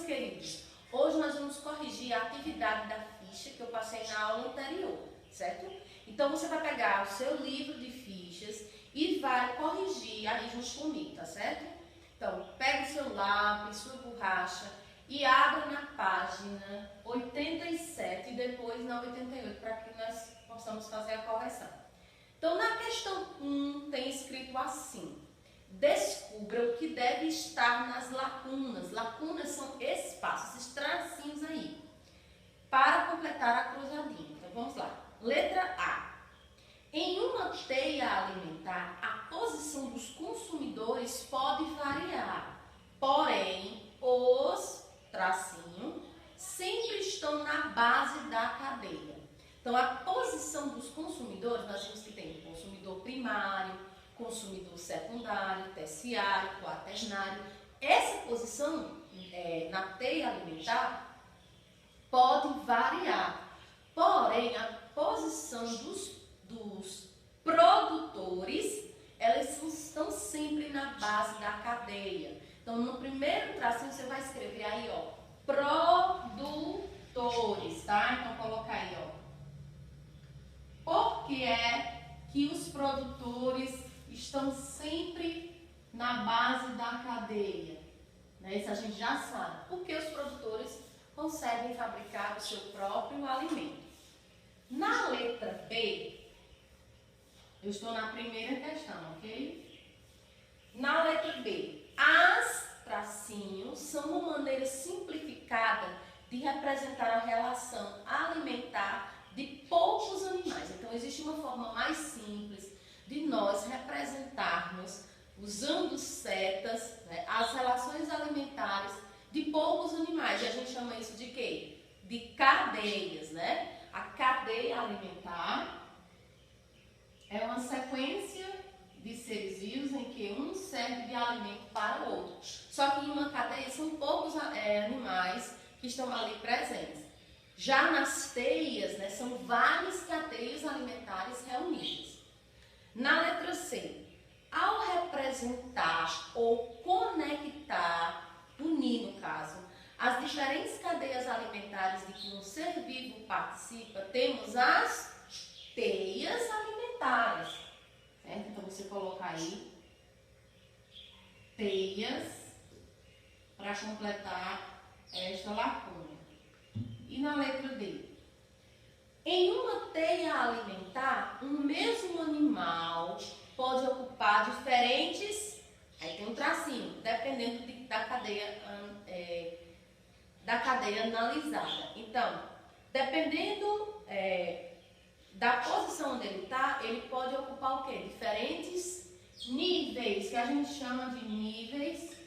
queridos, hoje nós vamos corrigir a atividade da ficha que eu passei na aula anterior, certo? Então você vai pegar o seu livro de fichas e vai corrigir aí junto comigo, tá certo? Então, pega o seu lápis, sua borracha e abra na página 87 e depois na 88 para que nós possamos fazer a correção. Então, na questão 1 tem escrito assim: descubra o que deve estar nas lacunas. Lacunas são espaços, esses tracinhos aí, para completar a cruzadinha. Então, vamos lá. Letra A. Em uma teia alimentar, a posição dos consumidores pode variar, porém, os tracinhos sempre estão na base da cadeia. Então, a posição dos consumidores, nós vimos que tem consumidor primário, consumidor secundário, terciário, quaternário. Essa posição na teia alimentar pode variar, porém, a posição dos produtores, elas estão sempre na base da cadeia. Então, no primeiro tracinho, você vai escrever aí, ó, produtores, tá? Então, coloca aí, ó. Por que é que os produtores estão sempre na base da cadeia? Né? Isso a gente já sabe. Porque os produtores conseguem fabricar o seu próprio alimento. Na letra B, eu estou na primeira questão, ok? Na letra B, as tracinhos são uma maneira simplificada de representar a relação alimentar de poucos animais. Então, existe uma forma mais simples de nós representarmos, usando setas, né, as relações alimentares de poucos animais. E a gente chama isso de quê? De cadeias, né? A cadeia alimentar é uma sequência de seres vivos em que um serve de alimento para o outro. Só que em uma cadeia são poucos animais que estão ali presentes. Já nas teias, né, são várias cadeias alimentares reunidas. Na letra C, ao representar ou conectar, unir no caso, as diferentes cadeias alimentares de que um ser vivo participa, temos as teias alimentares. Certo? Então você coloca aí teias para completar esta lacuna. E na letra D, em uma teia alimentar, um mesmo animal pode ocupar diferentes, aí tem um tracinho, dependendo da cadeia analisada. Então, dependendo da posição onde ele está, ele pode ocupar o quê? Diferentes níveis, que a gente chama de níveis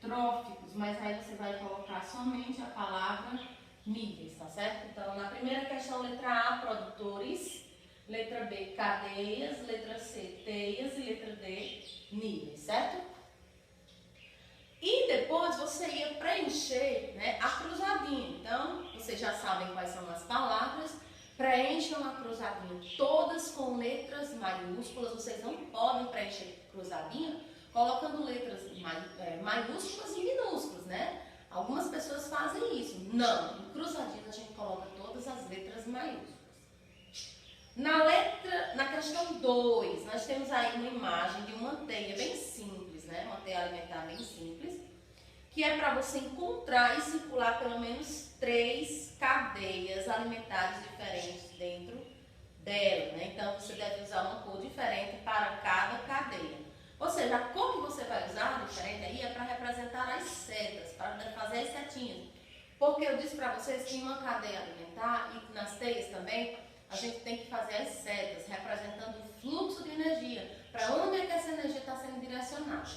tróficos, mas aí você vai colocar somente a palavra níveis, tá certo? Então, na primeira questão, letra A, produtores, letra B, cadeias, letra C, teias e letra D, níveis, certo? E depois você ia preencher, né, a cruzadinha. Então, vocês já sabem quais são as palavras. Preencham a cruzadinha todas com letras maiúsculas. Vocês não podem preencher cruzadinha colocando letras maiúsculas e minúsculas, né? Algumas pessoas fazem isso. Não, em cruzadinha a gente coloca todas as letras maiúsculas. Na questão 2, nós temos aí uma imagem de uma teia bem simples, né? Uma teia alimentar bem simples, que é para você encontrar e circular pelo menos 3 cadeias alimentares diferentes dentro dela, né? Então, você deve usar uma cor diferente para cada cadeia. Ou seja, a cor que você vai usar diferente aí é para representar as setas, para fazer as setinhas. Porque eu disse para vocês que em uma cadeia alimentar e nas teias também, a gente tem que fazer as setas, representando o fluxo de energia, para onde é que essa energia está sendo direcionada. Tá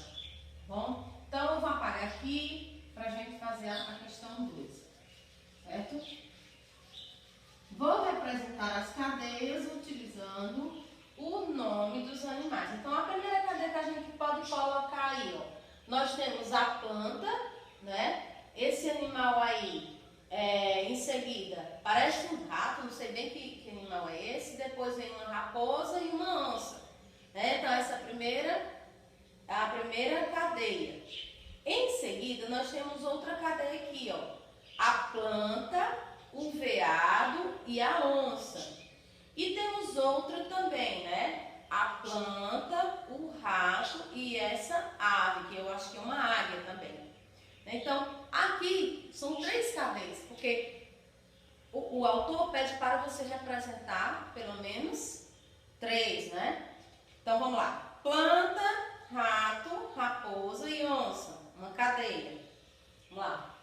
bom? Então, eu vou apagar aqui para a gente fazer a questão 2. Certo? Vou representar as cadeias utilizando o nome dos animais. Então, a primeira cadeia que a gente pode colocar aí, ó, nós temos a planta, né? Esse animal aí, em seguida, parece um rato, não sei bem que animal é esse. Depois vem uma raposa e uma onça, né? Então, essa é a primeira cadeia. Em seguida, nós temos outra cadeia aqui, ó. A planta, o veado e a onça. E temos outra também, né? A planta, o rato e essa ave, que eu acho que é uma águia também. Então, aqui são 3 cadeias, porque o autor pede para você representar pelo menos 3, né? Então, vamos lá. Planta, rato, raposa e onça. Uma cadeia. Vamos lá.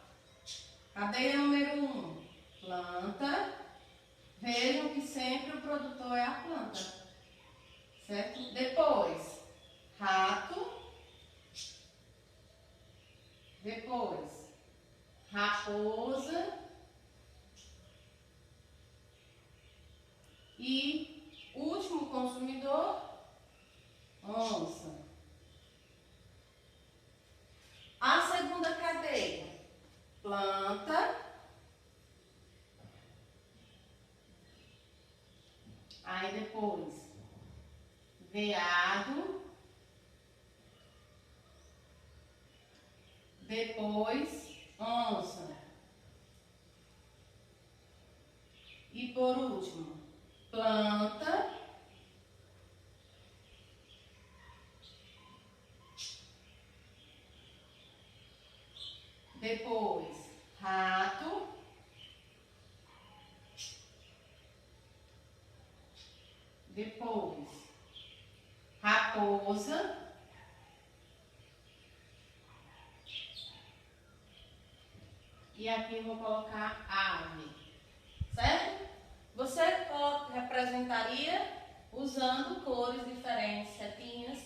Cadeia número 1. Planta. Vejam que sempre o produtor é a planta. Certo? Depois, rato. Depois, raposa. E último consumidor, onça. A segunda cadeia, planta. Aí depois, veado. Depois, onça. E por último, planta. Depois, rato. Depois, raposa. E aqui eu vou colocar ave. Certo? Você representaria usando cores diferentes, setinhas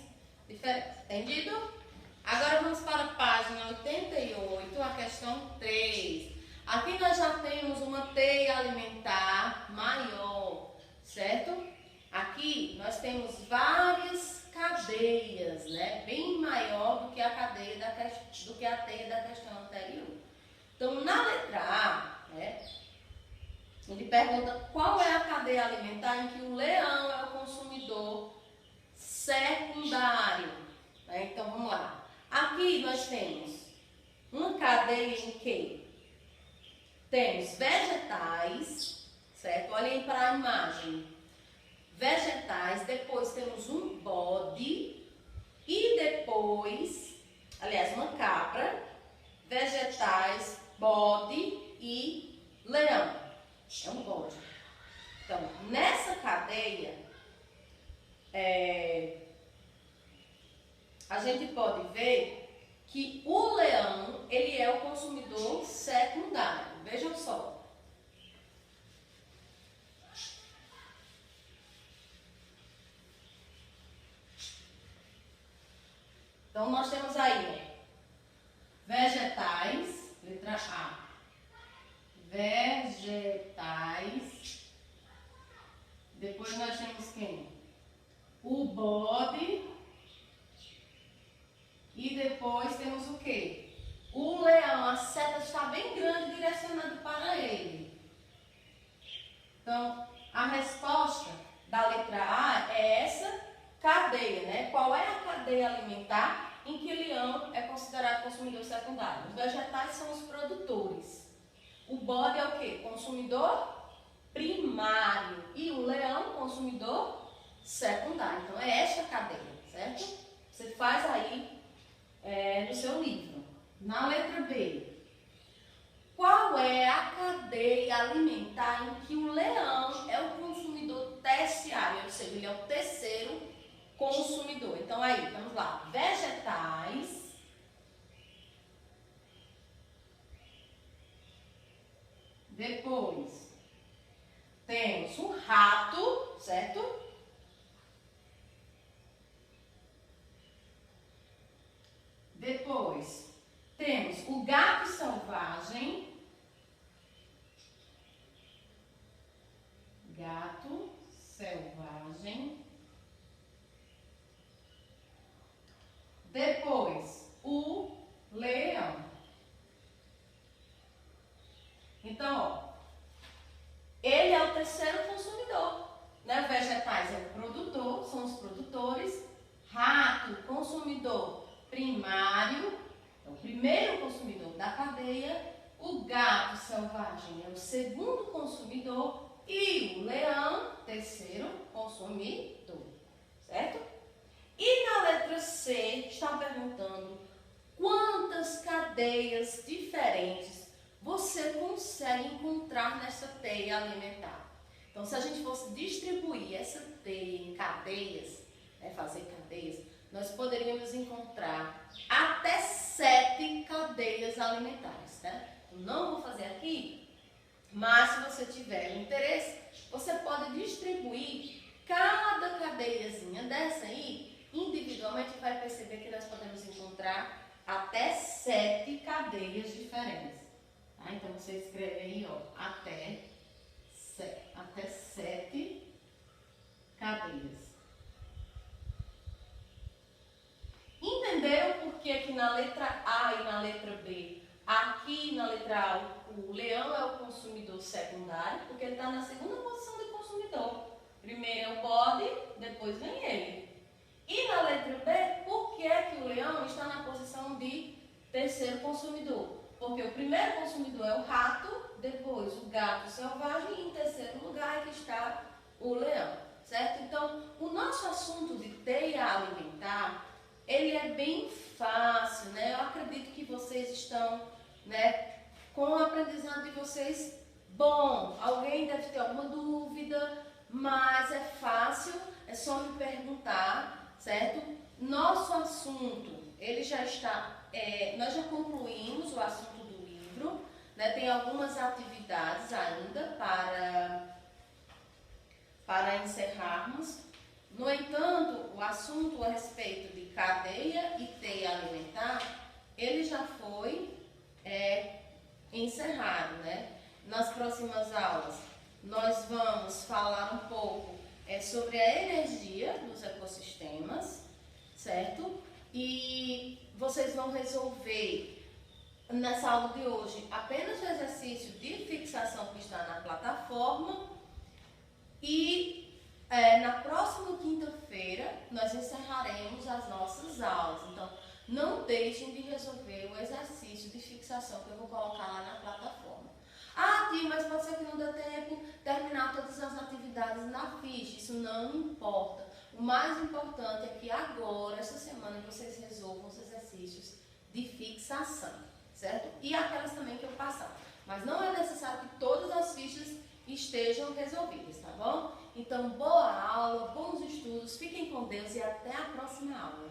diferentes. Entendido? Agora vamos para a página 88, a questão 3. Aqui nós já temos uma teia alimentar maior, certo? Aqui nós temos várias cadeias, né? Bem maior do que a cadeia do que a teia da questão anterior. Então, na letra A, né? Ele pergunta qual é a cadeia alimentar em que o leão é o consumidor secundário. Né? Então, vamos lá. Aqui nós temos uma cadeia em que temos vegetais, certo? Olhem para a imagem. Vegetais, depois temos um bode e depois, aliás, uma cabra, vegetais, bode e leão. É um bode. Então, nessa cadeia, a gente pode ver que o leão, ele é o consumidor secundário. Vejam só. Então, nós temos aí, vegetais, letra A. Vegetais. Depois nós temos quem? O bode. E depois temos o quê? O leão. A seta está bem grande direcionada para ele. Então, a resposta da letra A é essa cadeia, né? Qual é a cadeia alimentar em que o leão é considerado consumidor secundário? Os vegetais são os produtores. O bode é o quê? Consumidor primário. E o leão, consumidor secundário. Então, é esta cadeia, certo? Você faz aí no seu livro. Na letra B. Qual é a cadeia alimentar em que o leão é o consumidor terciário? Ou seja, ele é o terceiro consumidor. Então, aí, vamos lá. Vegetais. Depois, temos o rato, certo? Depois, temos o gato selvagem. Gato selvagem. Depois, o leão. Então, ó, ele é o terceiro consumidor, né? Vegetais é o produtor, são os produtores. Rato, consumidor primário, é o primeiro consumidor da cadeia, o gato selvagem é o segundo consumidor e o leão, terceiro consumidor, certo? E na letra C, está perguntando quantas cadeias diferentes você consegue encontrar nessa teia alimentar. Então, se a gente fosse distribuir essa teia em cadeias, fazer cadeias, nós poderíamos encontrar até 7 cadeias alimentares, né? Eu não vou fazer aqui, mas se você tiver interesse, você pode distribuir cada cadeiazinha dessa aí, individualmente, vai perceber que nós podemos encontrar até 7 cadeias diferentes. Tá? Então, você escreve aí, ó, até 7 cadeias. Entenderam por que aqui na letra A e na letra B, aqui na letra A o leão é o consumidor secundário, porque ele está na segunda posição de consumidor. Primeiro é o bode, depois vem ele. E na letra B, por que o leão está na posição de terceiro consumidor? Porque o primeiro consumidor é o rato, depois o gato selvagem e em terceiro lugar é que está o leão, certo? Então, o nosso assunto de teia alimentar, ele é bem fácil, né? Eu acredito que vocês estão, né, com o aprendizado de vocês bom. Alguém deve ter alguma dúvida, mas é fácil, é só me perguntar, certo? Nosso assunto, ele já está, nós já concluímos o assunto do livro, né? Tem algumas atividades ainda para encerrarmos. No entanto, o assunto a respeito de cadeia e teia alimentar, ele já foi encerrado, né? Nas próximas aulas, nós vamos falar um pouco sobre a energia dos ecossistemas, certo? E vocês vão resolver, nessa aula de hoje, apenas o exercício de fixação que está na plataforma e na próxima quinta-feira nós encerraremos as nossas aulas. Então, não deixem de resolver o exercício de fixação que eu vou colocar lá na plataforma. Ah, Tia, mas pode ser que não dê tempo terminar todas as atividades na ficha. Isso não importa. O mais importante é que agora, essa semana, vocês resolvam os exercícios de fixação, certo? E aquelas também que eu passar. Mas não é necessário que todas as fichas estejam resolvidas, tá bom? Então, boa aula, bons estudos, fiquem com Deus e até a próxima aula.